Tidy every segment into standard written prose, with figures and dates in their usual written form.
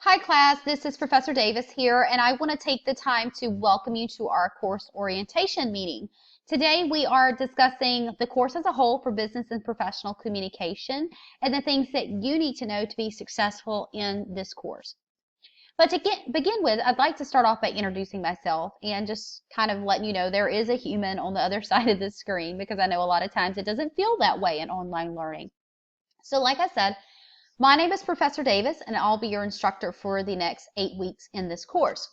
Hi class, this is Professor Davis here, and I want to take the time to welcome you to our course orientation meeting. Today we are discussing the course as a whole for business and professional communication and the things that you need to know to be successful in this course. But to begin with, I'd like to start off by introducing myself and just kind of letting you know there is a human on the other side of the screen, because I know a lot of times it doesn't feel that way in online learning. So like I said, my name is Professor Davis, and I'll be your instructor for the next 8 weeks in this course.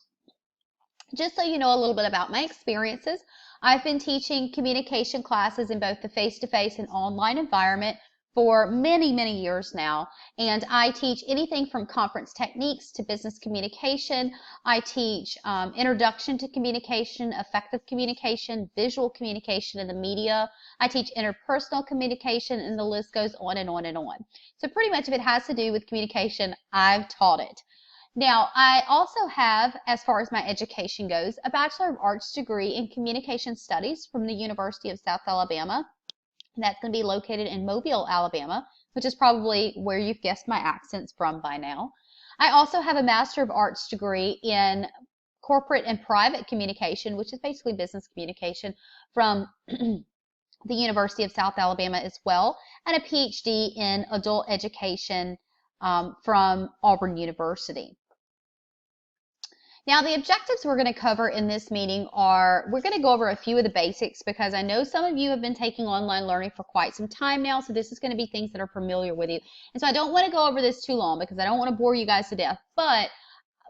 Just so you know a little bit about my experiences, I've been teaching communication classes in both the face-to-face and online environment for many, many years now, and I teach anything from conference techniques to business communication. I teach introduction to communication, effective communication, visual communication in the media. I teach interpersonal communication, and the list goes on and on and on. So pretty much if it has to do with communication, I've taught it. Now, I also have, as far as my education goes, a Bachelor of Arts degree in Communication Studies from the University of South Alabama. That's going to be located in Mobile, Alabama, which is probably where you've guessed my accent's from by now. I also have a Master of Arts degree in Corporate and Private Communication, which is basically business communication, from the University of South Alabama as well, and a PhD in Adult Education from Auburn University. Now, the objectives we're going to cover in this meeting are, we're going to go over a few of the basics, because I know some of you have been taking online learning for quite some time now, so this is going to be things that are familiar with you. And so I don't want to go over this too long, because I don't want to bore you guys to death, but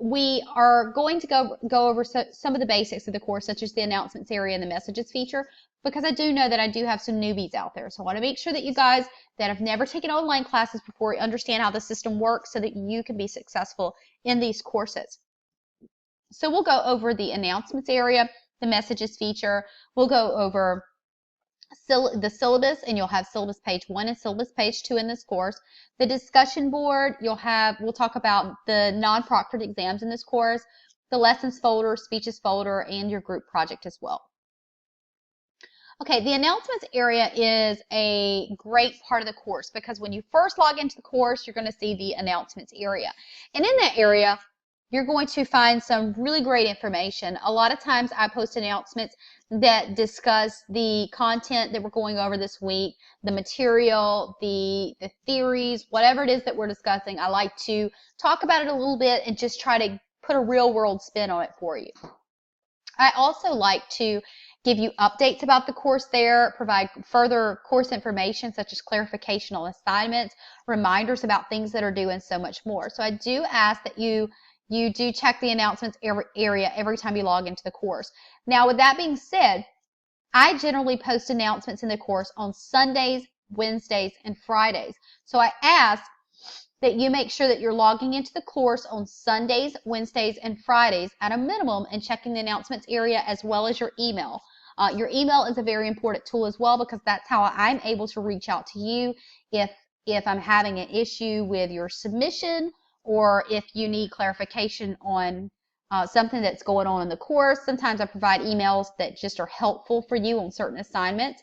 we are going to go over some of the basics of the course, such as the announcements area and the messages feature, because I do know that I do have some newbies out there. So I want to make sure that you guys that have never taken online classes before understand how the system works so that you can be successful in these courses. So we'll go over the announcements area, the messages feature. We'll go over the syllabus, and you'll have syllabus page 1 and syllabus page 2 in this course. The discussion board, we'll talk about the non-proctored exams in this course, the lessons folder, speeches folder, and your group project as well. Okay, the announcements area is a great part of the course, because when you first log into the course, you're going to see the announcements area. And in that area, you're going to find some really great information. A lot of times I post announcements that discuss the content that we're going over this week, the material, the theories, whatever it is that we're discussing. I like to talk about it a little bit and just try to put a real world spin on it for you. I also like to give you updates about the course there, provide further course information such as clarification on assignments, reminders about things that are due, and so much more. So I do ask that you do check the announcements area every time you log into the course. Now, with that being said, I generally post announcements in the course on Sundays, Wednesdays, and Fridays. So I ask that you make sure that you're logging into the course on Sundays, Wednesdays, and Fridays at a minimum, and checking the announcements area as well as your email. Your email is a very important tool as well, because that's how I'm able to reach out to you if I'm having an issue with your submission, or if you need clarification on something that's going on in the course. Sometimes I provide emails that just are helpful for you on certain assignments,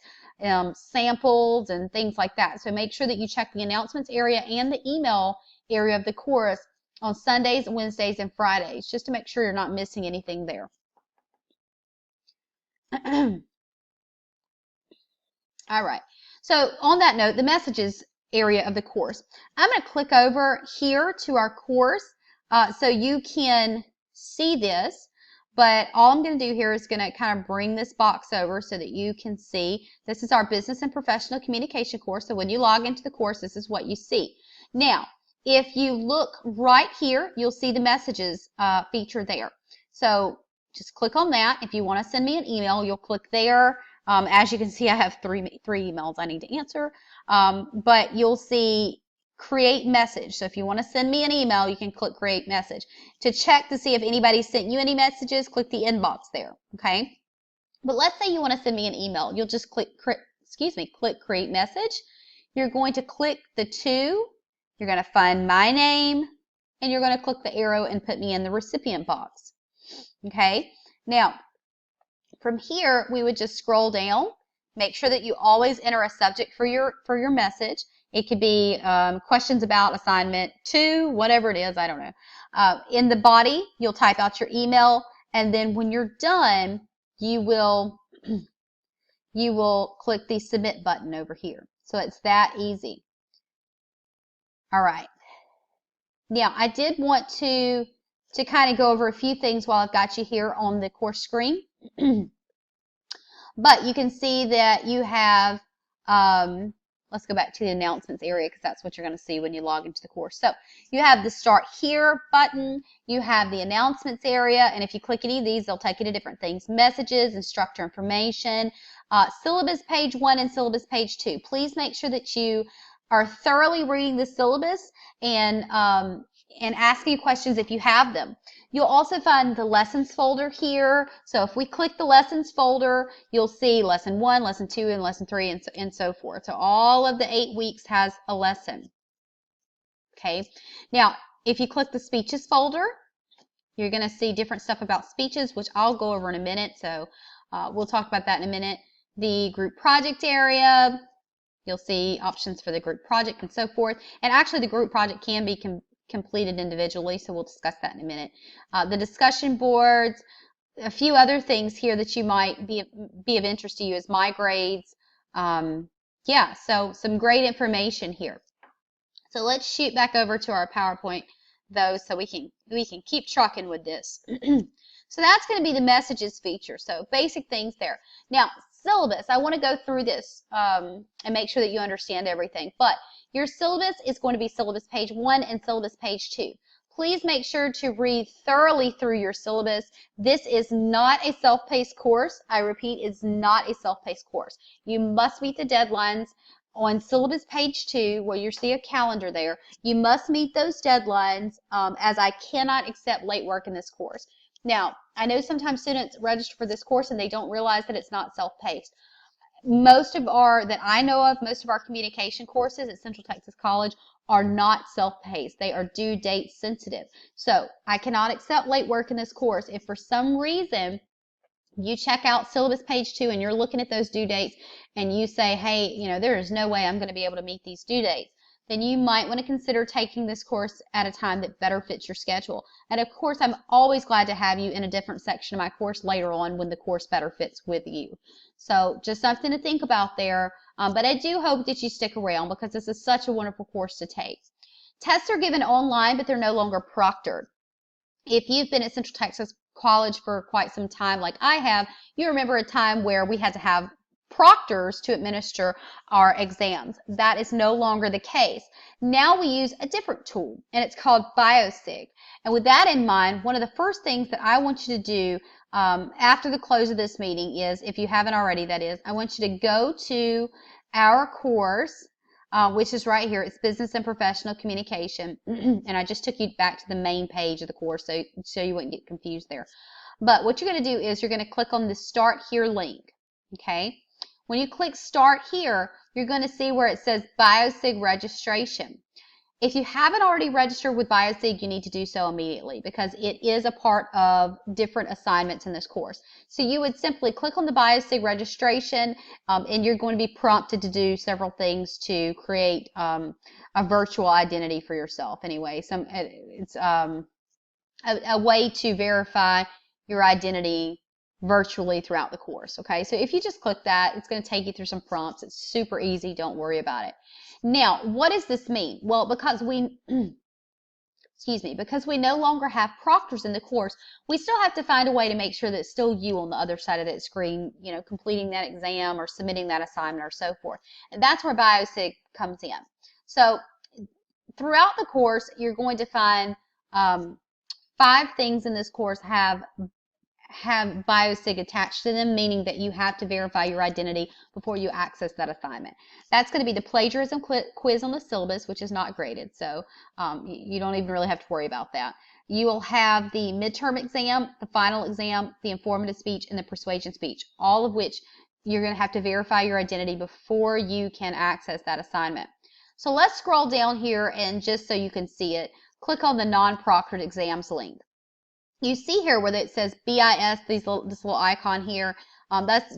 samples and things like that. So make sure that you check the announcements area and the email area of the course on Sundays, Wednesdays, and Fridays, just to make sure you're not missing anything there. All right. So on that note, the messages area of the course. I'm going to click over here to our course so you can see this, but all I'm going to do here is going to kind of bring this box over so that you can see. This is our business and professional communication course. So when you log into the course, this is what you see. Now, if you look right here, you'll see the messages feature there. So just click on that. If you want to send me an email, you'll click there. As you can see, I have three emails I need to answer, but you'll see create message. So if you want to send me an email, you can click create message. To check to see if anybody sent you any messages, click the inbox there, okay? But let's say you want to send me an email. You'll just click create message. You're going to click the 2. You're going to find my name, and you're going to click the arrow and put me in the recipient box, okay? Now, from here, we would just scroll down, make sure that you always enter a subject for your message, It could be questions about assignment 2, whatever it is, I don't know. In the body, you'll type out your email, and then when you're done, you will click the submit button over here. So it's that easy. All right. Now, I did want to kind of go over a few things while I've got you here on the course screen. But you can see that you have, let's go back to the announcements area because that's what you're going to see when you log into the course. So you have the Start Here button, you have the announcements area, and if you click any of these, they'll take you to different things. Messages, instructor information, syllabus page 1 and syllabus page 2. Please make sure that you are thoroughly reading the syllabus and asking questions if you have them. You'll also find the lessons folder here. So if we click the lessons folder, you'll see lesson 1, lesson 2, and lesson 3, and so forth. So all of the 8 weeks has a lesson. Okay. Now, if you click the speeches folder, you're going to see different stuff about speeches, which I'll go over in a minute. So we'll talk about that in a minute. The group project area, you'll see options for the group project and so forth. And actually, the group project can be completed individually, so we'll discuss that in a minute. The discussion boards, a few other things here that you might be of interest to you is my grades. Yeah, so some great information here. So let's shoot back over to our PowerPoint though, so we can keep trucking with this. So that's going to be the messages feature. So basic things there. Now, syllabus, I want to go through this and make sure that you understand everything. But your syllabus is going to be syllabus page 1 and syllabus page 2. Please make sure to read thoroughly through your syllabus. This is not a self-paced course. I repeat, it's not a self-paced course. You must meet the deadlines on syllabus page 2, where you see a calendar there. You must meet those deadlines, as I cannot accept late work in this course. Now, I know sometimes students register for this course and they don't realize that it's not self-paced. Most of our communication courses at Central Texas College are not self-paced. They are due date sensitive. So I cannot accept late work in this course. If for some reason you check out syllabus page 2 and you're looking at those due dates and you say, hey, there is no way I'm going to be able to meet these due dates, then you might want to consider taking this course at a time that better fits your schedule. And of course, I'm always glad to have you in a different section of my course later on when the course better fits with you. So just something to think about there. But I do hope that you stick around because this is such a wonderful course to take. Tests are given online, but they're no longer proctored. If you've been at Central Texas College for quite some time like I have, you remember a time where we had to have proctors to administer our exams. That is no longer the case. Now we use a different tool, and it's called BioSig. And with that in mind, one of the first things that I want you to do after the close of this meeting is, if you haven't already, that is, I want you to go to our course, which is right here. It's Business and Professional Communication. And I just took you back to the main page of the course so you wouldn't get confused there. But what you're going to do is you're going to click on the Start Here link. Okay? When you click Start Here, you're going to see where it says BioSig registration. If you haven't already registered with BioSig, you need to do so immediately because it is a part of different assignments in this course. So you would simply click on the BioSig registration, and you're going to be prompted to do several things to create a virtual identity for yourself. Anyway, it's a way to verify your identity virtually throughout the course. Okay, so if you just click that, it's going to take you through some prompts. It's super easy. Don't worry about it. Now, what does this mean? Well, because we because we no longer have proctors in the course, we still have to find a way to make sure that it's still you on the other side of that screen, completing that exam or submitting that assignment or so forth. And that's where BioSig comes in. So throughout the course, you're going to find 5 things in this course have BioSig attached to them, meaning that you have to verify your identity before you access that assignment. That's going to be the plagiarism quiz on the syllabus, which is not graded, so you don't even really have to worry about that. You will have the midterm exam, the final exam, the informative speech, and the persuasion speech, all of which you're going to have to verify your identity before you can access that assignment. So let's scroll down here, and just so you can see it, click on the non-proctored exams link. You see here where it says BIS, this little icon here, that's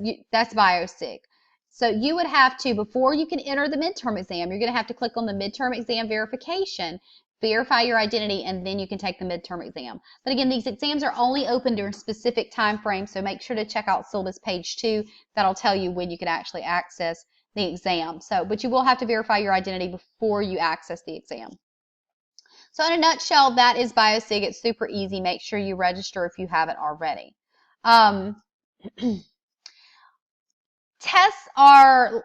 BioSig. So you would have to, before you can enter the midterm exam, you're going to have to click on the midterm exam verification, verify your identity, and then you can take the midterm exam. But again, these exams are only open during specific time frames, so make sure to check out syllabus page 2. That'll tell you when you can actually access the exam. But you will have to verify your identity before you access the exam. So in a nutshell, that is BioSig. It's super easy. Make sure you register if you haven't already. Tests are,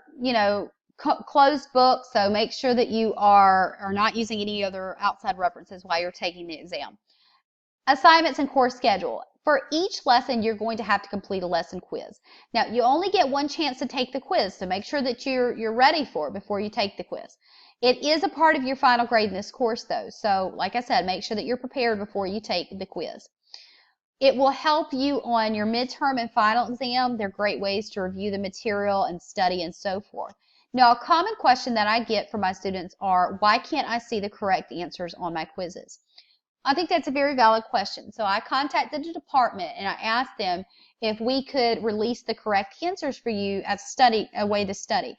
closed book, so make sure that you are not using any other outside references while you're taking the exam. Assignments and course schedule. For each lesson, you're going to have to complete a lesson quiz. Now, you only get one chance to take the quiz, so make sure that you're ready for it before you take the quiz. It is a part of your final grade in this course, though, so like I said, make sure that you're prepared before you take the quiz. It will help you on your midterm and final exam. They're great ways to review the material and study and so forth. Now, a common question that I get from my students are, why can't I see the correct answers on my quizzes? I think that's a very valid question. So I contacted the department and I asked them if we could release the correct answers for you as a way to study.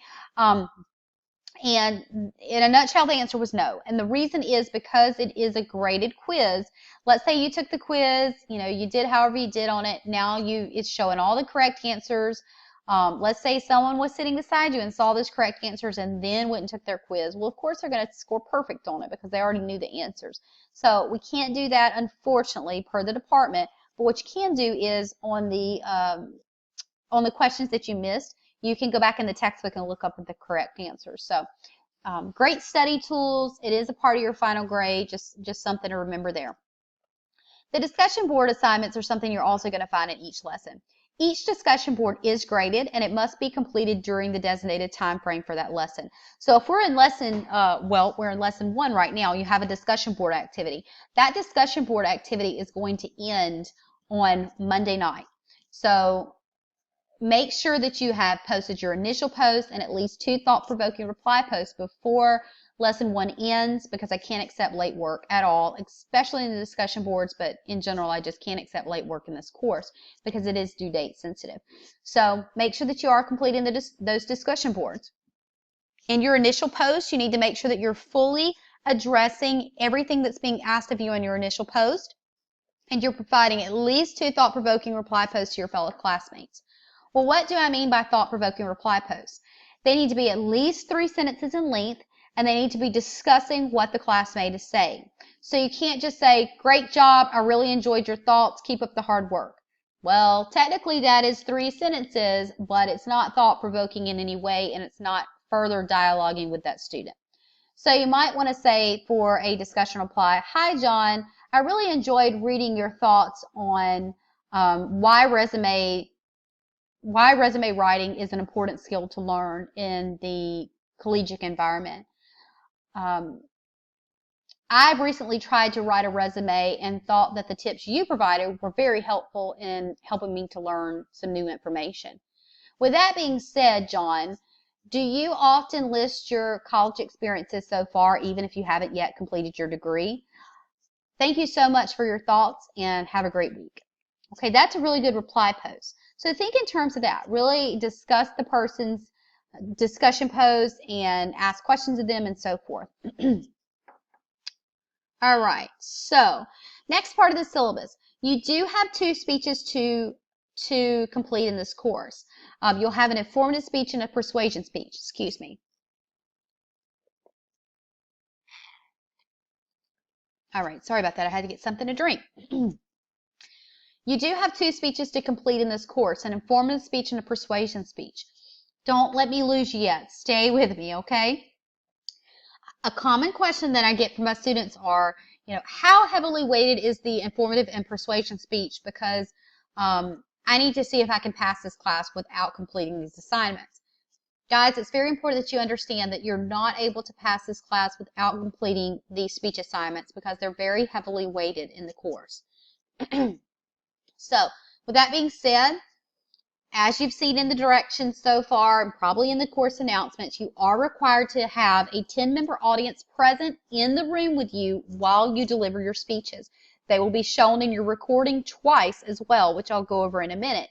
And in a nutshell, the answer was no. And the reason is because it is a graded quiz. Let's say you took the quiz, you did however you did on it. Now it's showing all the correct answers. Let's say someone was sitting beside you and saw those correct answers and then went and took their quiz. Well, of course, they're going to score perfect on it because they already knew the answers. So we can't do that, unfortunately, per the department. But what you can do is on the questions that you missed, you can go back in the textbook and look up the correct answers. So great study tools. It is a part of your final grade, just something to remember there. The discussion board assignments are something you're also going to find in each lesson. Each discussion board is graded, and it must be completed during the designated time frame for that lesson. So if we're in we're in lesson 1 right now, you have a discussion board activity. That discussion board activity is going to end on Monday night. So make sure that you have posted your initial post and at least 2 thought-provoking reply posts before lesson 1 ends, because I can't accept late work at all, especially in the discussion boards, but in general, I just can't accept late work in this course because it is due date sensitive. So make sure that you are completing those discussion boards. In your initial post, you need to make sure that you're fully addressing everything that's being asked of you in your initial post, and you're providing at least 2 thought-provoking reply posts to your fellow classmates. Well, what do I mean by thought-provoking reply posts? They need to be at least 3 sentences in length, and they need to be discussing what the classmate is saying. So you can't just say, great job, I really enjoyed your thoughts, keep up the hard work. Well, technically that is 3 sentences, but it's not thought-provoking in any way, and it's not further dialoguing with that student. So you might want to say for a discussion reply, hi John, I really enjoyed reading your thoughts on why resume writing is an important skill to learn in the collegiate environment. I've recently tried to write a resume and thought that the tips you provided were very helpful in helping me to learn some new information. With that being said, John, do you often list your college experiences so far, even if you haven't yet completed your degree? Thank you so much for your thoughts and have a great week. Okay, that's a really good reply post. So think in terms of that. Really discuss the person's discussion post and ask questions of them and so forth. All right, so next part of the syllabus. You do have 2 speeches to complete in this course. You'll have an informative speech and a persuasion speech. Excuse me. All right, sorry about that. I had to get something to drink. You do have 2 speeches to complete in this course, an informative speech and a persuasion speech. Don't let me lose you yet. Stay with me, okay? A common question that I get from my students are, how heavily weighted is the informative and persuasion speech, because I need to see if I can pass this class without completing these assignments. Guys, it's very important that you understand that you're not able to pass this class without completing these speech assignments because they're very heavily weighted in the course. So, with that being said, as you've seen in the directions so far, and probably in the course announcements, you are required to have a 10-member audience present in the room with you while you deliver your speeches. They will be shown in your recording twice as well, which I'll go over in a minute.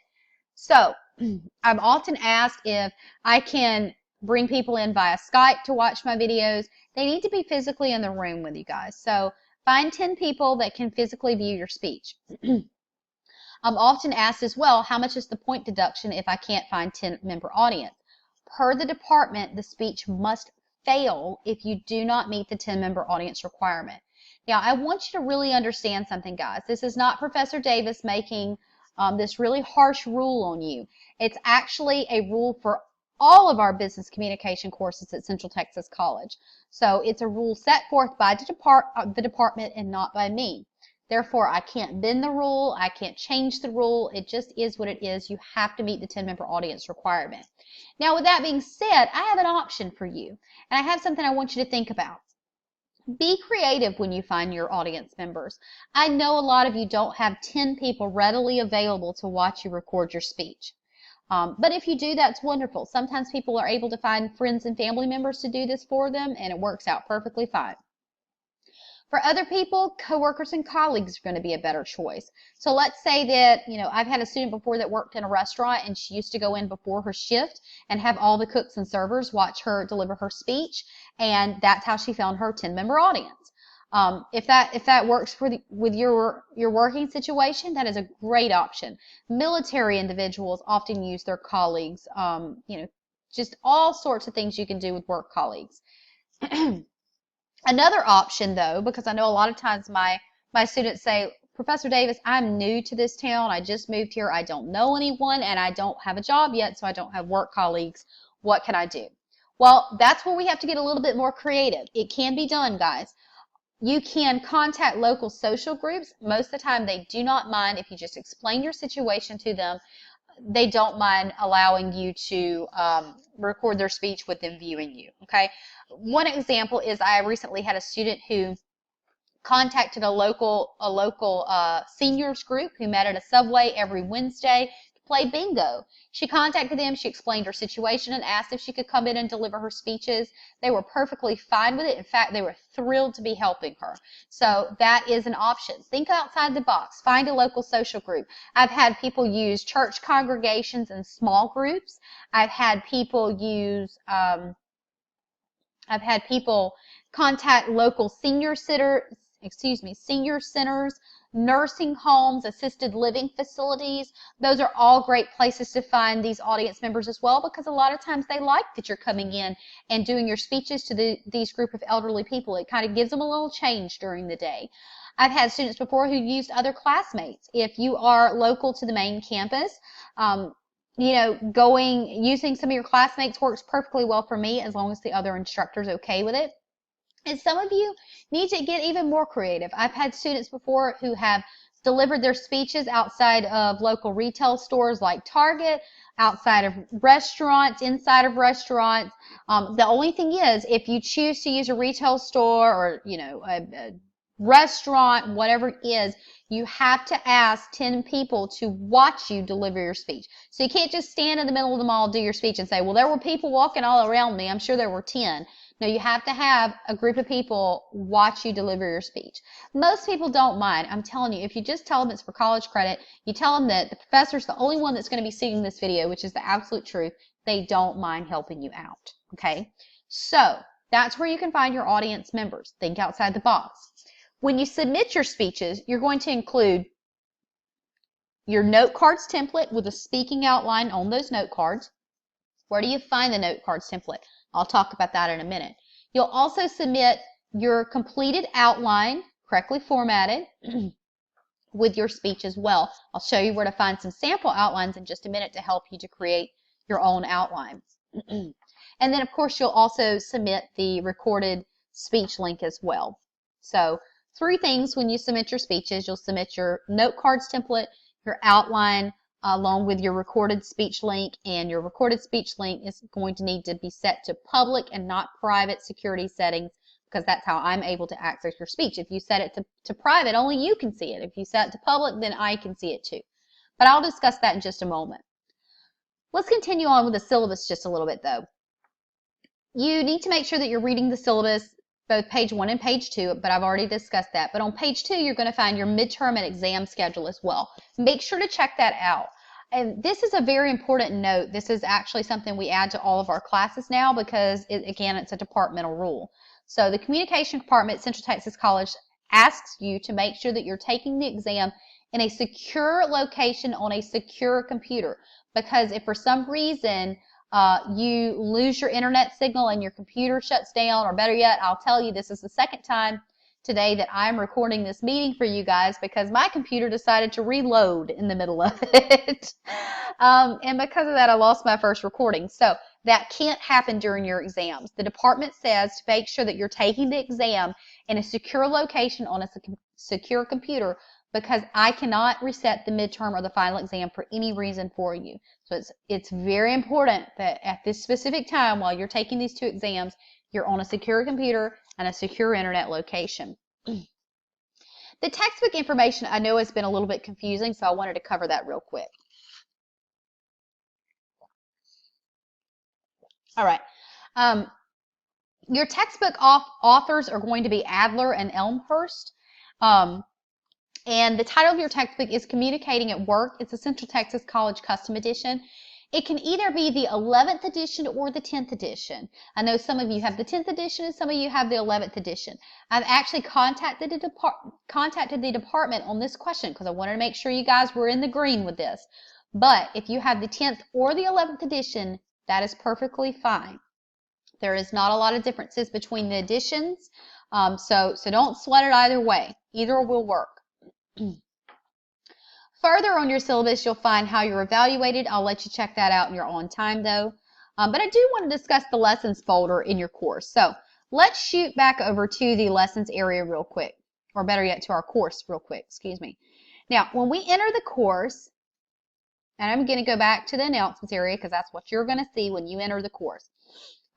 So, I'm often asked if I can bring people in via Skype to watch my videos. They need to be physically in the room with you guys. So find 10 people that can physically view your speech. I'm often asked as well, how much is the point deduction if I can't find 10-member audience? Per the department, the speech must fail if you do not meet the 10-member audience requirement. Now, I want you to really understand something, guys. This is not Professor Davis making this really harsh rule on you. It's actually a rule for all of our business communication courses at Central Texas College. So it's a rule set forth by the department and not by me. Therefore, I can't bend the rule. I can't change the rule. It just is what it is. You have to meet the 10-member audience requirement. Now, with that being said, I have an option for you, and I have something I want you to think about. Be creative when you find your audience members. I know a lot of you don't have 10 people readily available to watch you record your speech. But if you do, that's wonderful. Sometimes people are able to find friends and family members to do this for them, and it works out perfectly fine. For other people, coworkers and colleagues are going to be a better choice. So let's say that, I've had a student before that worked in a restaurant, and she used to go in before her shift and have all the cooks and servers watch her deliver her speech, and that's how she found her 10-member audience. If that works with your working situation, that is a great option. Military individuals often use their colleagues, just all sorts of things you can do with work colleagues. Another option, though, because I know a lot of times my students say, Professor Davis, I'm new to this town. I just moved here. I don't know anyone, and I don't have a job yet, so I don't have work colleagues. What can I do? Well, that's where we have to get a little bit more creative. It can be done, guys. You can contact local social groups. Most of the time, they do not mind if you just explain your situation to them. They don't mind allowing you to record their speech with them viewing you, okay? One example is I recently had a student who contacted a local seniors group who met at a Subway every Wednesday to play bingo. She contacted them, she explained her situation and asked if she could come in and deliver her speeches. They were perfectly fine with it. In fact, they were thrilled to be helping her. So that is an option. Think outside the box. Find a local social group. I've had people use church congregations and small groups. I've had people contact local senior centers, nursing homes, assisted living facilities. Those are all great places to find these audience members as well, because a lot of times they like that you're coming in and doing your speeches to these group of elderly people. It kind of gives them a little change during the day. I've had students before who used other classmates. If you are local to the main campus, using some of your classmates works perfectly well for me as long as the other instructor's okay with it. And some of you need to get even more creative. I've had students before who have delivered their speeches outside of local retail stores like Target, outside of restaurants, inside of restaurants. The only thing is, if you choose to use a retail store or, a restaurant, whatever it is, you have to ask 10 people to watch you deliver your speech. So you can't just stand in the middle of the mall, do your speech, and say, well, there were people walking all around me. I'm sure there were 10. No, you have to have a group of people watch you deliver your speech. Most people don't mind. I'm telling you, if you just tell them it's for college credit, you tell them that the professor's the only one that's going to be seeing this video, which is the absolute truth, they don't mind helping you out, okay? So that's where you can find your audience members. Think outside the box. When you submit your speeches, you're going to include your note cards template with a speaking outline on those note cards. Where do you find the note cards template? I'll talk about that in a minute. You'll also submit your completed outline, correctly formatted, with your speech as well. I'll show you where to find some sample outlines in just a minute to help you to create your own outline. And then, of course, you'll also submit the recorded speech link as well. So 3 things when you submit your speeches. You'll submit your note cards template, your outline, along with your recorded speech link, and your recorded speech link is going to need to be set to public and not private security settings, because that's how I'm able to access your speech. If you set it to private, only you can see it. If you set it to public, then I can see it too. But I'll discuss that in just a moment. Let's continue on with the syllabus just a little bit, though. You need to make sure that you're reading the syllabus, both page 1 and page 2, but I've already discussed that. But on page 2, you're going to find your midterm and exam schedule as well. Make sure to check that out. And this is a very important note. This is actually something we add to all of our classes now because, again, it's a departmental rule. So the communication department at Central Texas College asks you to make sure that you're taking the exam in a secure location on a secure computer. Because if for some reason you lose your internet signal and your computer shuts down, or better yet, I'll tell you, this is the second time today that I'm recording this meeting for you guys because my computer decided to reload in the middle of it. And because of that, I lost my first recording. So that can't happen during your exams. The department says to make sure that you're taking the exam in a secure location on a secure computer because I cannot reset the midterm or the final exam for any reason for you. So it's very important that at this specific time while you're taking these two exams, you're on a secure computer and a secure internet location. The textbook information I know has been a little bit confusing, so I wanted to cover that real quick. All right. Your textbook authors are going to be Adler and Elmhurst. And the title of your textbook is Communicating at Work. It's a Central Texas College Custom Edition. It can either be the 11th edition or the 10th edition. I know some of you have the 10th edition and some of you have the 11th edition. I've actually contacted the department on this question because I wanted to make sure you guys were in the green with this. But if you have the 10th or the 11th edition, that is perfectly fine. There is not a lot of differences between the editions, so don't sweat it either way. Either will work. Further on your syllabus, you'll find how you're evaluated. I'll let you check that out when you're on time, though. But I do want to discuss the lessons folder in your course. So let's shoot back over to the lessons area real quick, or better yet, to our course real quick. Excuse me. Now, when we enter the course, and I'm going to go back to the announcements area because that's what you're going to see when you enter the course.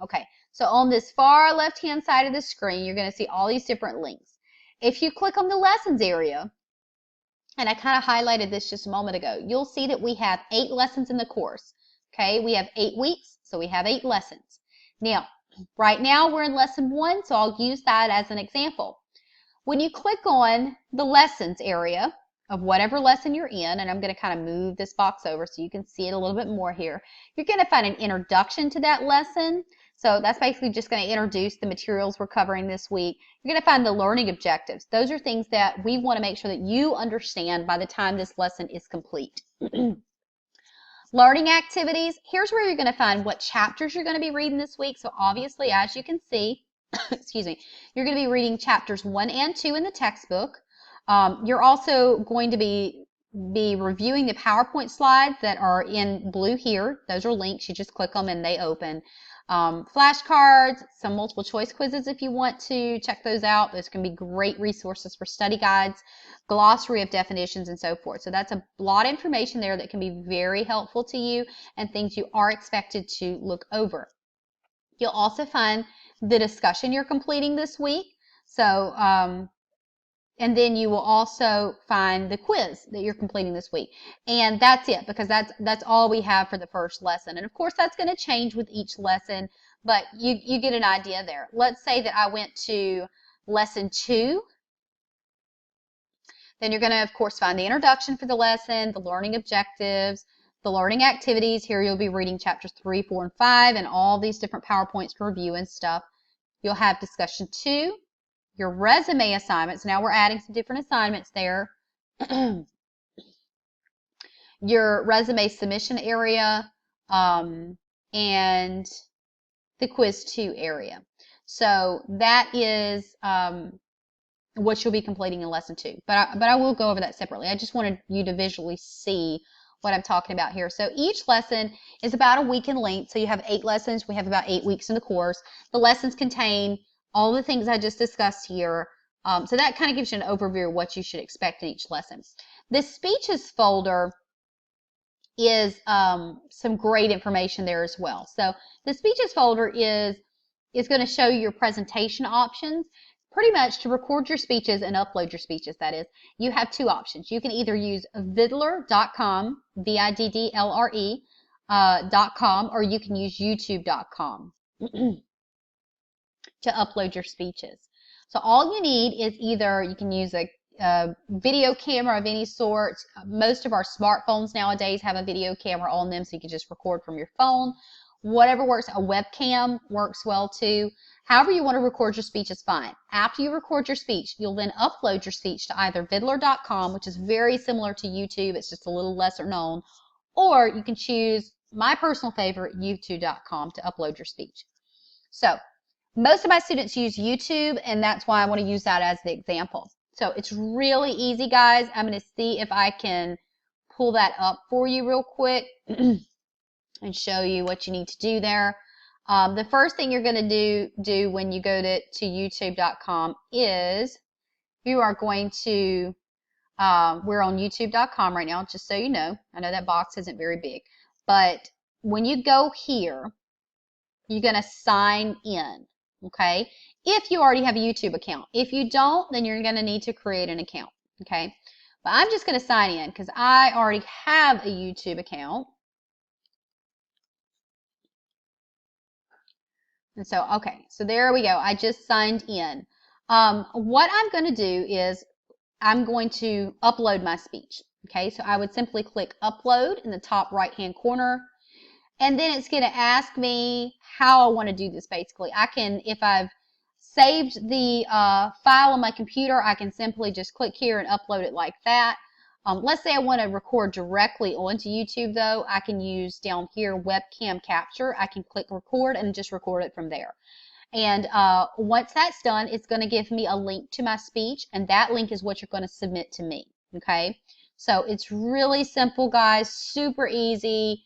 Okay, so on this far left-hand side of the screen, you're going to see all these different links. If you click on the lessons area, and I kind of highlighted this just a moment ago, you'll see that we have 8 lessons in the course. Okay, we have 8 weeks, so we have 8 lessons. Now, right now we're in lesson 1, so I'll use that as an example. When you click on the lessons area of whatever lesson you're in, and I'm going to kind of move this box over so you can see it a little bit more here, you're going to find an introduction to that lesson. So that's basically just going to introduce the materials we're covering this week. You're going to find the learning objectives. Those are things that we want to make sure that you understand by the time this lesson is complete. Learning activities, here's where you're going to find what chapters you're going to be reading this week. So obviously, as you can see, excuse me, you're going to be reading chapters 1 and 2 in the textbook. You're also going to be reviewing the PowerPoint slides that are in blue here. Those are links. You just click them and they open. Flashcards, some multiple choice quizzes if you want to check those out. Those can be great resources for study guides, glossary of definitions, and so forth. So that's a lot of information there that can be very helpful to you and things you are expected to look over. You'll also find the discussion you're completing this week. So, and then you will also find the quiz that you're completing this week. And that's it, because that's all we have for the first lesson. And of course, that's going to change with each lesson, but you get an idea there. Let's say that I went to lesson 2. Then you're going to, of course, find the introduction for the lesson, the learning objectives, the learning activities. Here you'll be reading chapters 3, 4, and 5, and all these different PowerPoints to review and stuff. You'll have discussion 2. Your resume assignments. Now we're adding some different assignments there. Your resume submission area and the quiz 2 area. So that is what you'll be completing in lesson 2. But I will go over that separately. I just wanted you to visually see what I'm talking about here. So each lesson is about a week in length. So you have 8 lessons. We have about 8 weeks in the course. The lessons contain all the things I just discussed here. So that kind of gives you an overview of what you should expect in each lesson. The speeches folder is some great information there as well. So the speeches folder is going to show you your presentation options. Pretty much to record your speeches and upload your speeches, that is, you have 2 options. You can either use Viddler.com, Viddle.com, or you can use YouTube.com. to upload your speeches. So all you need is either you can use a a video camera of any sort. Most of our smartphones nowadays have a video camera on them, so you can just record from your phone. Whatever works, a webcam works well too. However you want to record your speech is fine. After you record your speech, you'll then upload your speech to either vidler.com, which is very similar to YouTube, it's just a little lesser known, or you can choose my personal favorite, youtube.com, to upload your speech. So most of my students use YouTube, and that's why I want to use that as the example. So it's really easy, guys. I'm going to see if I can pull that up for you real quick and show you what you need to do there. The first thing you're going to do when you go to youtube.com is you are going to, we're on youtube.com right now, just so you know. I know that box isn't very big, but when you go here, you're going to sign in, okay? If you already have a YouTube account. If you don't, then you're going to need to create an account, okay? But I'm just going to sign in because I already have a YouTube account. And so, okay, so there we go. I just signed in. What I'm going to do is I'm going to upload my speech, okay? So I would simply click upload in the top right-hand corner. And then it's going to ask me how I want to do this, basically. I can, if I've saved the file on my computer, I can simply just click here and upload it like that. Let's say I want to record directly onto YouTube, though. I can use down here webcam capture. I can click record and just record it from there. And once that's done, it's going to give me a link to my speech, and that link is what you're going to submit to me, okay? So it's really simple, guys, super easy.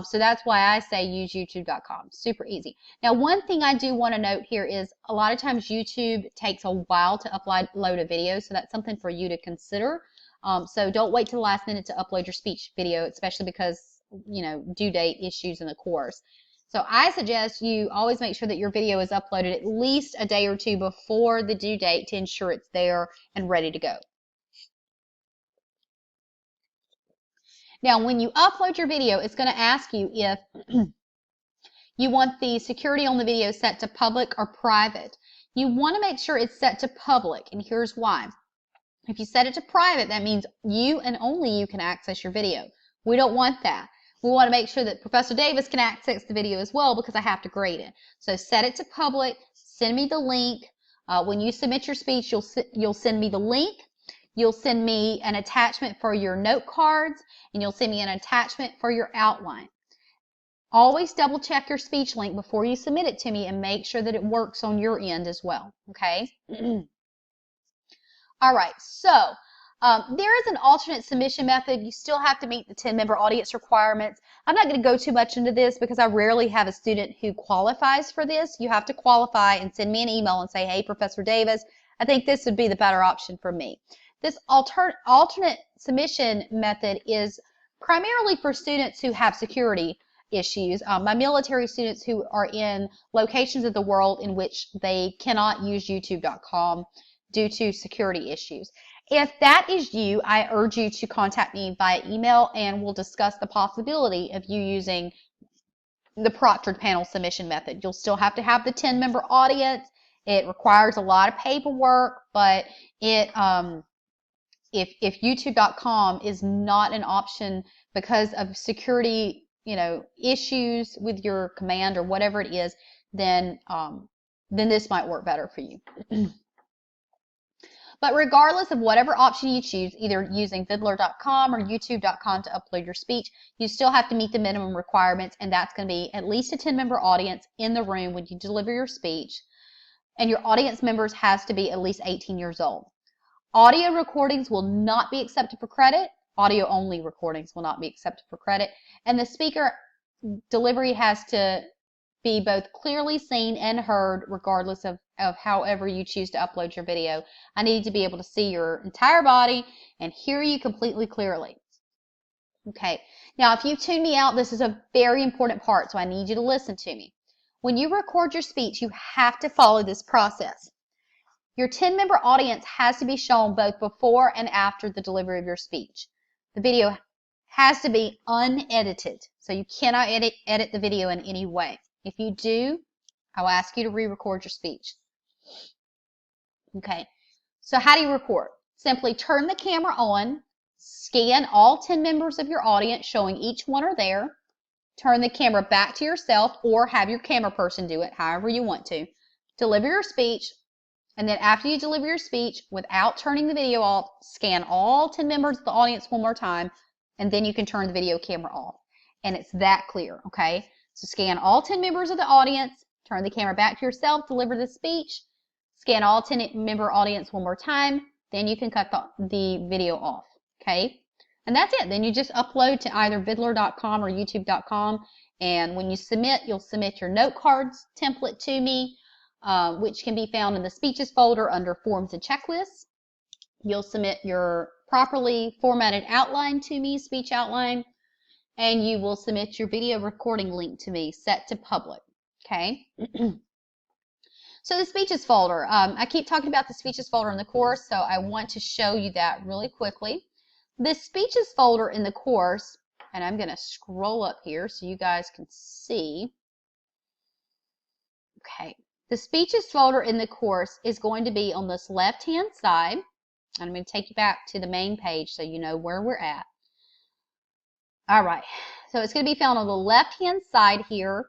So that's why I say use youtube.com. Super easy. Now, one thing I do want to note here is a lot of times YouTube takes a while to upload a video, so that's something for you to consider. So don't wait till the last minute to upload your speech video, especially because, you know, due date issues in the course. So I suggest you always make sure that your video is uploaded at least a day or two before the due date to ensure it's there and ready to go. Now, when you upload your video, it's going to ask you if you want the security on the video set to public or private. You want to make sure it's set to public, and here's why. If you set it to private, that means you and only you can access your video. We don't want that. We want to make sure that Professor Davis can access the video as well because I have to grade it. So set it to public, send me the link. When you submit your speech, you'll send me the link. You'll send me an attachment for your note cards, and you'll send me an attachment for your outline. Always double check your speech link before you submit it to me and make sure that it works on your end as well, okay? All right, so there is an alternate submission method. You still have to meet the 10-member audience requirements. I'm not going to go too much into this because I rarely have a student who qualifies for this. You have to qualify and send me an email and say, hey, Professor Davis, I think this would be the better option for me. This alternate submission method is primarily for students who have security issues. My military students who are in locations of the world in which they cannot use youtube.com due to security issues. If that is you, I urge you to contact me via email and we'll discuss the possibility of you using the proctored panel submission method. You'll still have to have the 10-member audience. It requires a lot of paperwork, but it if youtube.com is not an option because of security, you know, issues with your command or whatever it is, then this might work better for you. But regardless of whatever option you choose, either using vidler.com or youtube.com to upload your speech, you still have to meet the minimum requirements, and that's going to be at least a 10-member audience in the room when you deliver your speech, and your audience members has to be at least 18 years old. Audio recordings will not be accepted for credit. Audio only recordings will not be accepted for credit, and the speaker delivery has to be both clearly seen and heard regardless of however you choose to upload your video. I need to be able to see your entire body and hear you completely clearly. Okay, now if you tune me out, this is a very important part, so I need you to listen to me. When you record your speech, you have to follow this process. Your 10-member audience has to be shown both before and after the delivery of your speech. The video has to be unedited, so you cannot edit the video in any way. If you do, I will ask you to re-record your speech. Okay, so how do you record? simply turn the camera on, scan all 10 members of your audience, showing each one are there, turn the camera back to yourself or have your camera person do it, however you want to. Deliver your speech, and then after you deliver your speech, without turning the video off, scan all 10 members of the audience one more time, and then you can turn the video camera off. And it's that clear, okay? So scan all 10 members of the audience, turn the camera back to yourself, deliver the speech, scan all 10 member audience one more time, then you can cut the video off, okay? And that's it. Then you just upload to either vidler.com or youtube.com, and when you submit, you'll submit your note cards template to me, which can be found in the speeches folder under forms and checklists. You'll submit your properly formatted outline to me, speech outline, and you will submit your video recording link to me, set to public, okay? So the speeches folder, I keep talking about the speeches folder in the course, so I want to show you that really quickly. The speeches folder in the course, and I'm going to scroll up here so you guys can see. Okay, the speeches folder in the course is going to be on this left-hand side. I'm going to take you back to the main page so you know where we're at. All right, so it's going to be found on the left-hand side here,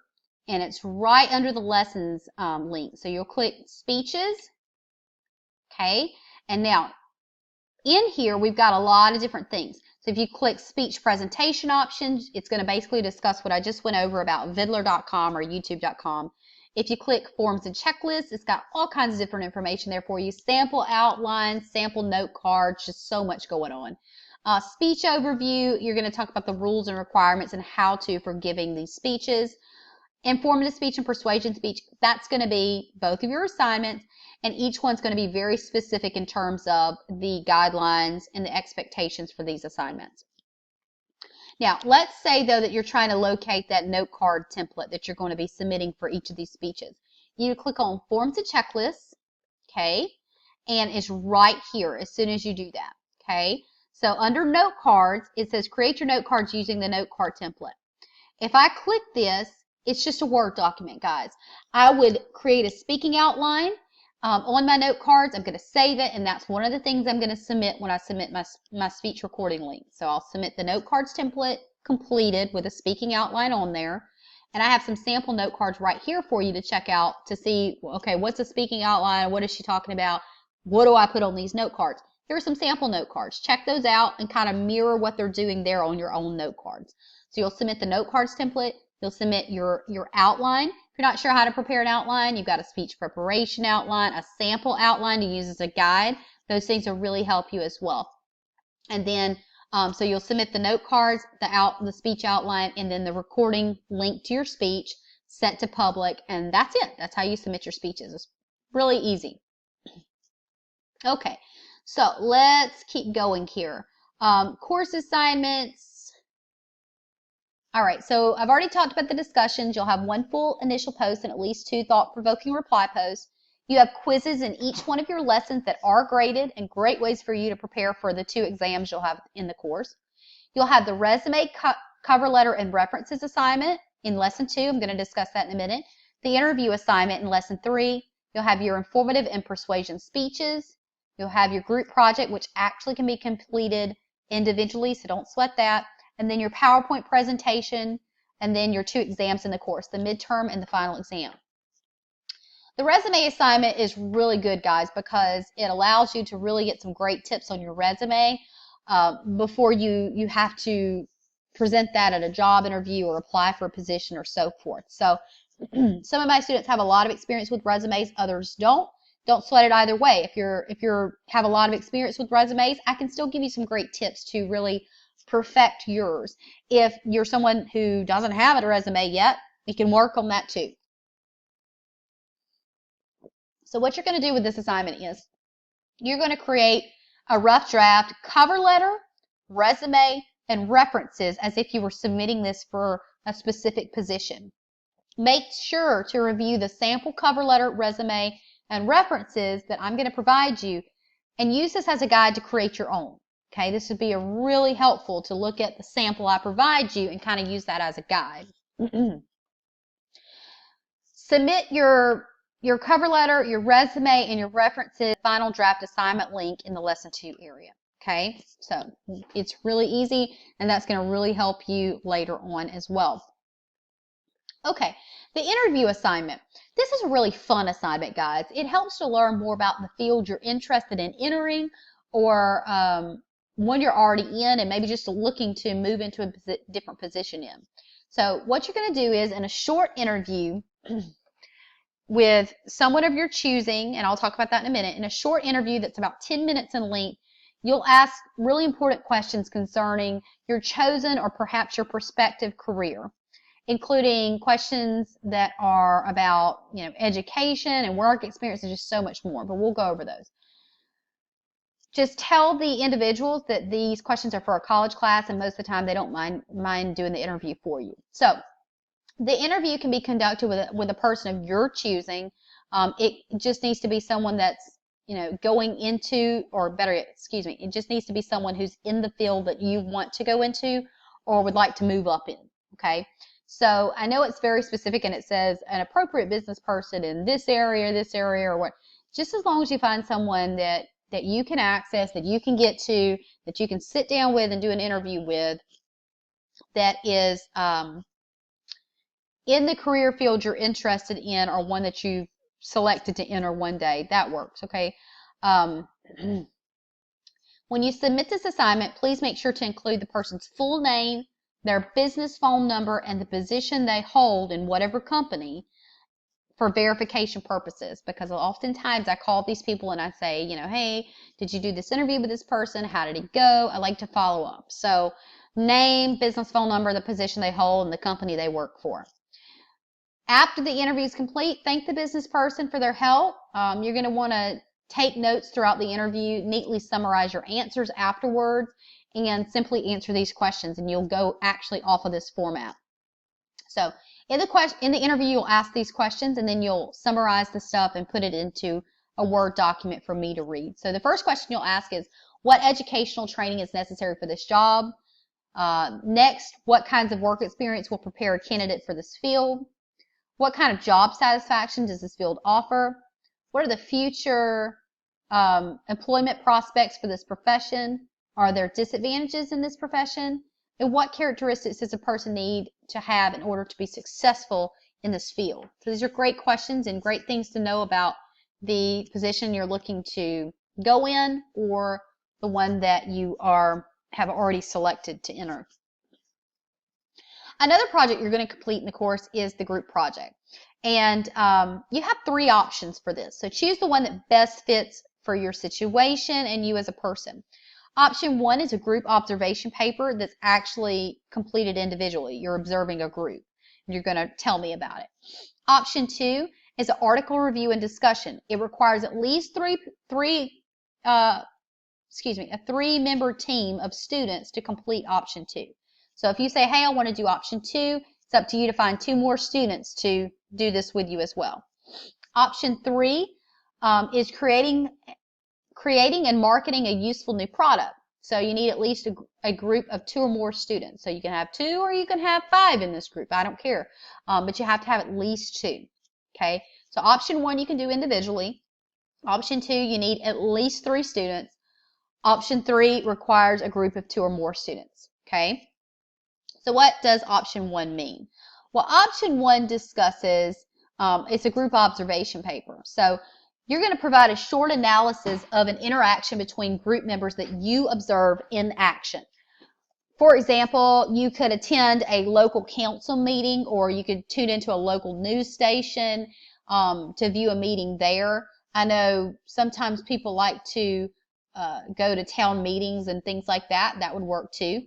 and it's right under the lessons link. So you'll click speeches, okay? And now, in here, we've got a lot of different things. So if you click speech presentation options, it's going to basically discuss what I just went over about vidler.com or youtube.com. If you click forms and checklists, it's got all kinds of different information there for you. Sample outlines, sample note cards, just so much going on. Speech overview, you're going to talk about the rules and requirements and how to for giving these speeches. Informative speech and persuasion speech, that's going to be both of your assignments, and each one's going to be very specific in terms of the guidelines and the expectations for these assignments. Now, let's say, though, that you're trying to locate that note card template that you're going to be submitting for each of these speeches. You click on Forms and Checklists, okay, and it's right here as soon as you do that, okay? So under Note Cards, it says Create your note cards using the note card template. If I click this, it's just a Word document, guys. I would create a speaking outline on my note cards. I'm going to save it, and that's one of the things I'm going to submit when I submit my speech recording link. So I'll submit the note cards template completed with a speaking outline on there. And I have some sample note cards right here for you to check out to see, okay, what's a speaking outline? What is she talking about? What do I put on these note cards? Here are some sample note cards. Check those out and kind of mirror what they're doing there on your own note cards. So you'll submit the note cards template. You'll submit your outline. If you're not sure how to prepare an outline, you've got a speech preparation outline, a sample outline to use as a guide. Those things will really help you as well. And then, so you'll submit the note cards, the speech outline, and then the recording link to your speech, set to public, and that's it. That's how you submit your speeches. It's really easy. Okay, so let's keep going here. Course assignments. All right, so I've already talked about the discussions. You'll have one full initial post and at least 2 thought-provoking reply posts. You have quizzes in each one of your lessons that are graded and great ways for you to prepare for the 2 exams you'll have in the course. You'll have the resume, cover letter, and references assignment in lesson 2. I'm going to discuss that in a minute. The interview assignment in lesson 3. You'll have your informative and persuasion speeches. You'll have your group project, which actually can be completed individually, so don't sweat that. And then your PowerPoint presentation, and then your 2 exams in the course, the midterm and the final exam. The resume assignment is really good, guys, because it allows you to really get some great tips on your resume before you have to present that at a job interview or apply for a position or so forth. So some of my students have a lot of experience with resumes, others don't. Don't sweat it either way. If you have a lot of experience with resumes, I can still give you some great tips to really perfect yours. If you're someone who doesn't have a resume yet, you can work on that too. So what you're going to do with this assignment is you're going to create a rough draft cover letter, resume, and references as if you were submitting this for a specific position. Make sure to review the sample cover letter, resume, and references that I'm going to provide you, and use this as a guide to create your own. Okay, this would be really helpful to look at the sample I provide you and kind of use that as a guide. Submit your your cover letter, your resume, and your references, final draft assignment link in the lesson 2 area. Okay, so it's really easy, and that's going to really help you later on as well. Okay, the interview assignment. This is a really fun assignment, guys. It helps to learn more about the field you're interested in entering, or one you're already in and maybe just looking to move into a different position in. So what you're going to do is, in a short interview with someone of your choosing, and I'll talk about that in a minute, in a short interview that's about 10 minutes in length, you'll ask really important questions concerning your chosen or perhaps your prospective career, including questions that are about, education and work experience and just so much more, but we'll go over those. Just tell the individuals that these questions are for a college class, and most of the time they don't mind doing the interview for you. So the interview can be conducted with a person of your choosing. It just needs to be someone that's, going into, or better, excuse me, it just needs to be someone who's in the field that you want to go into or would like to move up in, okay? So I know it's very specific, and it says an appropriate business person in this area, or what. Just as long as you find someone that you can access, that you can get to, that you can sit down with and do an interview with, that is in the career field you're interested in, or one that you've selected to enter one day, that works, okay? When you submit this assignment, please make sure to include the person's full name, their business phone number, and the position they hold in whatever company for verification purposes, because oftentimes I call these people and I say, hey, did you do this interview with this person? How did it go? I like to follow up. So name, business phone number, the position they hold, and the company they work for. After the interview is complete, thank the business person for their help. You're going to want to take notes throughout the interview, neatly summarize your answers afterwards, and simply answer these questions, and you'll go actually off of this format. So in the interview, you'll ask these questions, and then you'll summarize the stuff and put it into a Word document for me to read. So the first question you'll ask is, what educational training is necessary for this job? Next, what kinds of work experience will prepare a candidate for this field? What kind of job satisfaction does this field offer? What are the future employment prospects for this profession? Are there disadvantages in this profession? And what characteristics does a person need to have in order to be successful in this field? So these are great questions and great things to know about the position you're looking to go in, or the one that you have already selected to enter. Another project you're going to complete in the course is the group project. And you have 3 options for this. So choose the one that best fits for your situation and you as a person. Option 1 is a group observation paper that's actually completed individually. You're observing a group. You're going to tell me about it. Option 2 is an article review and discussion. It requires at least a 3-member team of students to complete option 2. So if you say, hey, I want to do option 2, it's up to you to find 2 more students to do this with you as well. Option 3 is creating and marketing a useful new product. So you need at least a group of 2 or more students. So you can have 2 or you can have 5 in this group. I don't care. But you have to have at least 2. Okay. So option 1 you can do individually. Option 2 you need at least 3 students. Option 3 requires a group of 2 or more students. Okay. So what does option 1 mean? Well, option 1 discusses, it's a group observation paper. So you're going to provide a short analysis of an interaction between group members that you observe in action. For example, you could attend a local council meeting, or you could tune into a local news station to view a meeting there. I know sometimes people like to go to town meetings and things like that. That would work too.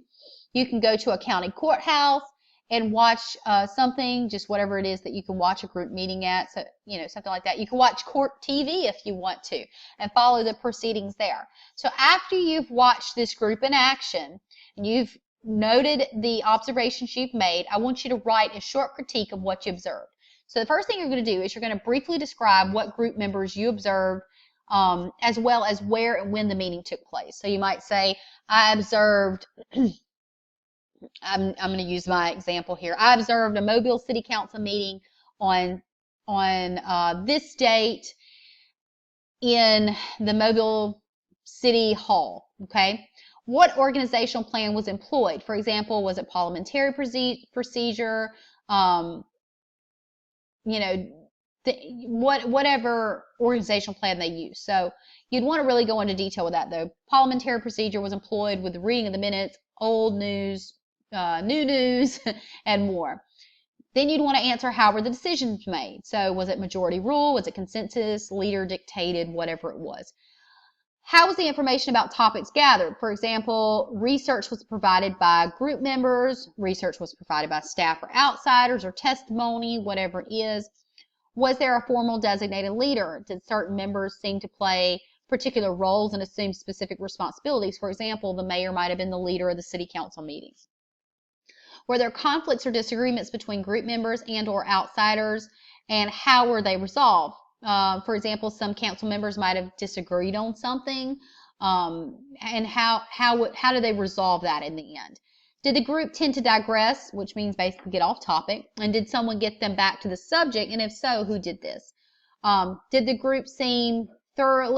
You can go to a county courthouse and watch something, just whatever it is that you can watch a group meeting at, so something like that. You can watch court TV if you want to and follow the proceedings there. So after you've watched this group in action and you've noted the observations you've made, I want you to write a short critique of what you observed. So the first thing you're going to do is you're going to briefly describe what group members you observed, as well as where and when the meeting took place. So you might say, I observed I'm going to use my example here. I observed a Mobile City Council meeting on this date in the Mobile City Hall, okay? What organizational plan was employed? For example, was it parliamentary procedure? You know, whatever organizational plan they use. So you'd want to really go into detail with that, though. Parliamentary procedure was employed with the reading of the minutes, old news, new news, and more. Then you'd want to answer how were the decisions made. So was it majority rule? Was it consensus? Leader dictated? Whatever it was. How was the information about topics gathered? For example, research was provided by group members, research was provided by staff or outsiders, or testimony, whatever it is. Was there a formal designated leader? Did certain members seem to play particular roles and assume specific responsibilities? For example, the mayor might have been the leader of the city council meetings. Were there conflicts or disagreements between group members and or outsiders, and how were they resolved? For example, some council members might have disagreed on something, and how did they resolve that in the end? Did the group tend to digress, which means basically get off topic, and did someone get them back to the subject, and if so, who did this? Did the group seem thorough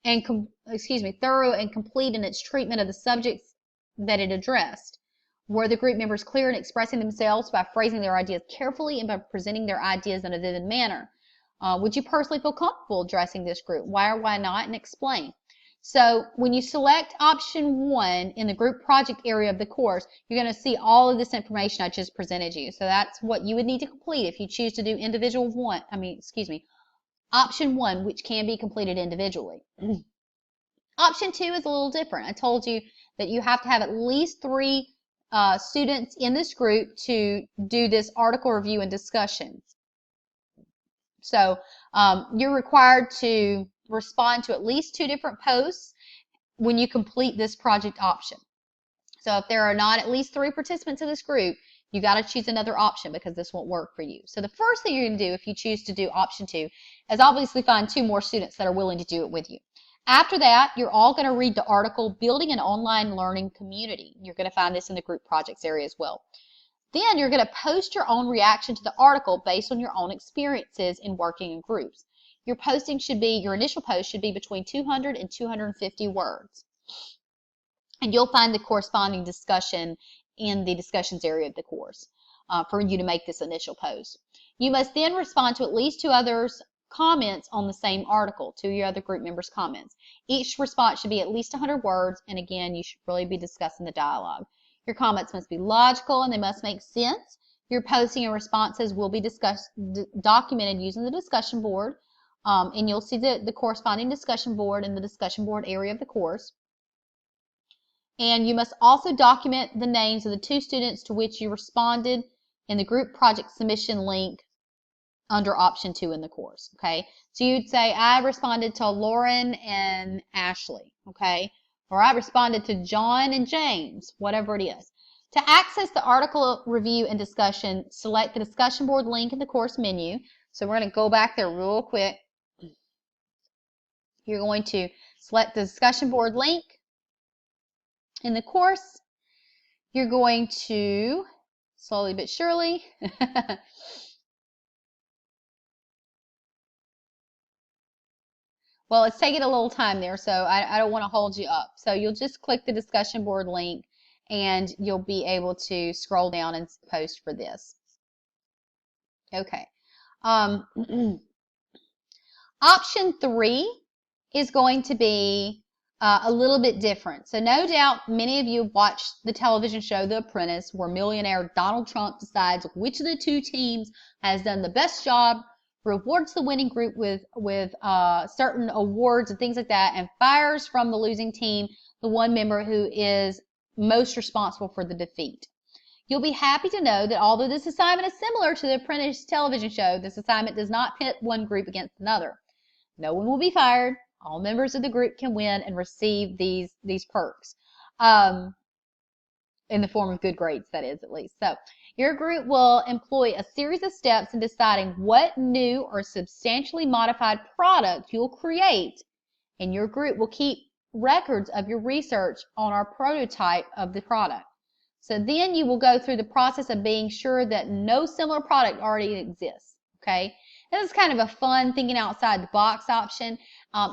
and complete in its treatment of the subjects that it addressed? Were the group members clear in expressing themselves by phrasing their ideas carefully and by presenting their ideas in a vivid manner? Would you personally feel comfortable addressing this group? Why or why not? And explain. So when you select option 1 in the group project area of the course, you're going to see all of this information I just presented you. So that's what you would need to complete if you choose to do option 1, which can be completed individually. Option 2 is a little different. I told you that you have to have at least 3 students in this group to do this article review and discussion. So you're required to respond to at least 2 different posts when you complete this project option. So if there are not at least 3 participants in this group, you got to choose another option because this won't work for you. So the first thing you're going to do if you choose to do option 2 is obviously find 2 more students that are willing to do it with you. After that, you're all going to read the article, Building an Online Learning Community. You're going to find this in the group projects area as well. Then you're going to post your own reaction to the article based on your own experiences in working in groups. Your initial post should be between 200 and 250 words. And you'll find the corresponding discussion in the discussions area of the course for you to make this initial post. You must then respond to at least 2 others' comments on the same article, 2 of your other group members' comments. Each response should be at least 100 words, and again, you should really be discussing the dialogue. Your comments must be logical and they must make sense. Your posting and responses will be documented using the discussion board, and you'll see the corresponding discussion board in the discussion board area of the course. And you must also document the names of the 2 students to which you responded in the group project submission link under option 2 in the course, okay? So you'd say, I responded to Lauren and Ashley, okay? Or I responded to John and James, whatever it is. To access the article review and discussion, select the discussion board link in the course menu. So we're going to go back there real quick. You're going to select the discussion board link in the course. You're going to, slowly but surely, well, it's taking a little time there, so I don't want to hold you up. So you'll just click the discussion board link, and you'll be able to scroll down and post for this. Okay. Option 3 is going to be a little bit different. So no doubt many of you watched the television show The Apprentice, where millionaire Donald Trump decides which of the 2 teams has done the best job, rewards the winning group with certain awards and things like that, and fires from the losing team the one member who is most responsible for the defeat. You'll be happy to know that although this assignment is similar to the Apprentice television show, this assignment does not pit one group against another. No one will be fired. All members of the group can win and receive these perks. In the form of good grades, that is, at least. So your group will employ a series of steps in deciding what new or substantially modified product you'll create, and your group will keep records of your research on our prototype of the product. So then you will go through the process of being sure that no similar product already exists, okay? This is kind of a fun thinking outside the box option.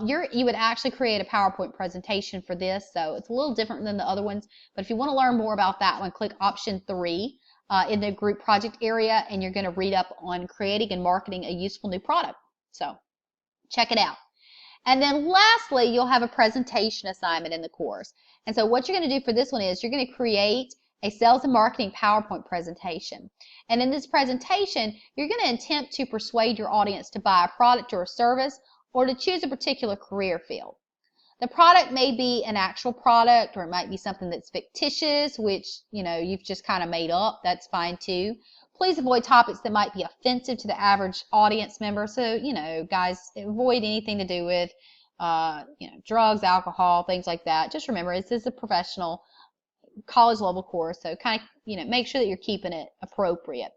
You would actually create a PowerPoint presentation for this, so it's a little different than the other ones. But if you want to learn more about that one, click option 3 in the group project area, and you're going to read up on creating and marketing a useful new product. So check it out. And then lastly, you'll have a presentation assignment in the course. And so what you're going to do for this one is you're going to create a sales and marketing PowerPoint presentation. And in this presentation, you're going to attempt to persuade your audience to buy a product or a service or to choose a particular career field. The product may be an actual product, or it might be something that's fictitious, which, you've just kind of made up. That's fine too. Please avoid topics that might be offensive to the average audience member. So, guys, avoid anything to do with, drugs, alcohol, things like that. Just remember, this is a professional college level course. So kind of, make sure that you're keeping it appropriate.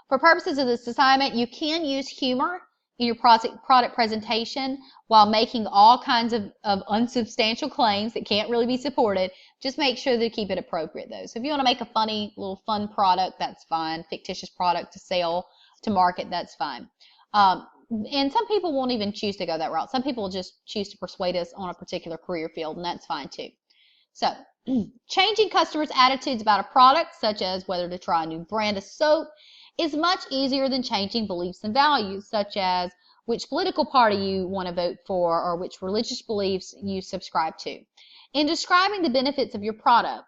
For purposes of this assignment, you can use humor in your product presentation while making all kinds of unsubstantial claims that can't really be supported. Just make sure to keep it appropriate, though. So if you want to make a funny, little fun product, that's fine. Fictitious product to sell, to market, that's fine. And some people won't even choose to go that route. Some people will just choose to persuade us on a particular career field, and that's fine, too. So changing customers' attitudes about a product, such as whether to try a new brand of soap, is much easier than changing beliefs and values, such as which political party you want to vote for or which religious beliefs you subscribe to. In describing the benefits of your product,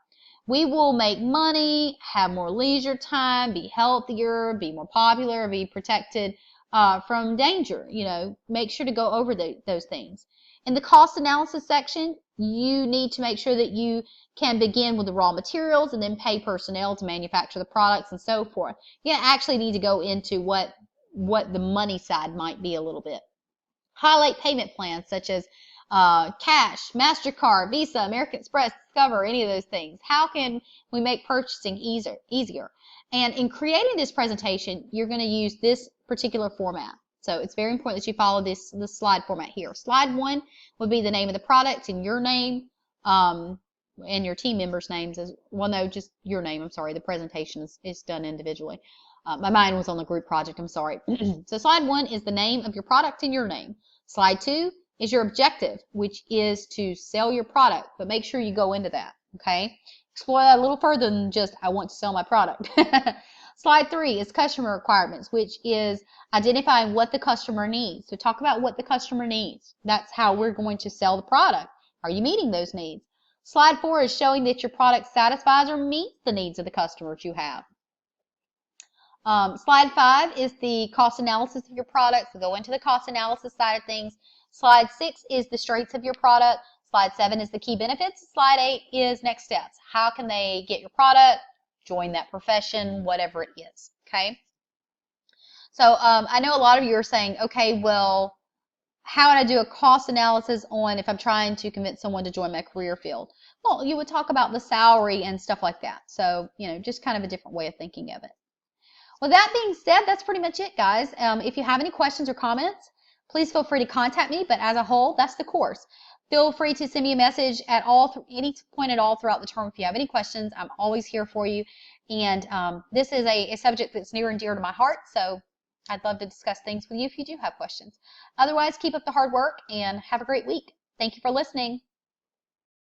we will make money, have more leisure time, be healthier, be more popular, be protected from danger. Make sure to go over those things. In the cost analysis section, you need to make sure that you can begin with the raw materials and then pay personnel to manufacture the products and so forth. You actually need to go into what the money side might be a little bit. Highlight payment plans such as cash, MasterCard, Visa, American Express, Discover, any of those things. How can we make purchasing easier? And in creating this presentation, you're going to use this particular format. So it's very important that you follow this slide format here. Slide 1 would be the name of the product and your name, and your team members' names as well. No, just your name. I'm sorry. The presentation is done individually. My mind was on the group project. I'm sorry. So slide 1 is the name of your product and your name. Slide 2 is your objective, which is to sell your product, but make sure you go into that. Okay. Explore that a little further than just I want to sell my product. Slide 3 is customer requirements, which is identifying what the customer needs. So talk about what the customer needs. That's how we're going to sell the product. Are you meeting those needs? Slide 4 is showing that your product satisfies or meets the needs of the customers you have. Slide 5 is the cost analysis of your product. So go into the cost analysis side of things. Slide 6 is the strengths of your product. Slide 7 is the key benefits. Slide 8 is next steps. How can they get your product, join that profession, whatever it is, okay? So I know a lot of you are saying, okay, well, how would I do a cost analysis on if I'm trying to convince someone to join my career field? Well, you would talk about the salary and stuff like that. So, just kind of a different way of thinking of it. Well, that being said, that's pretty much it, guys. If you have any questions or comments, please feel free to contact me. But as a whole, that's the course. Feel free to send me a message at any point at all throughout the term if you have any questions. I'm always here for you. And this is a subject that's near and dear to my heart, so I'd love to discuss things with you if you do have questions. Otherwise, keep up the hard work and have a great week. Thank you for listening.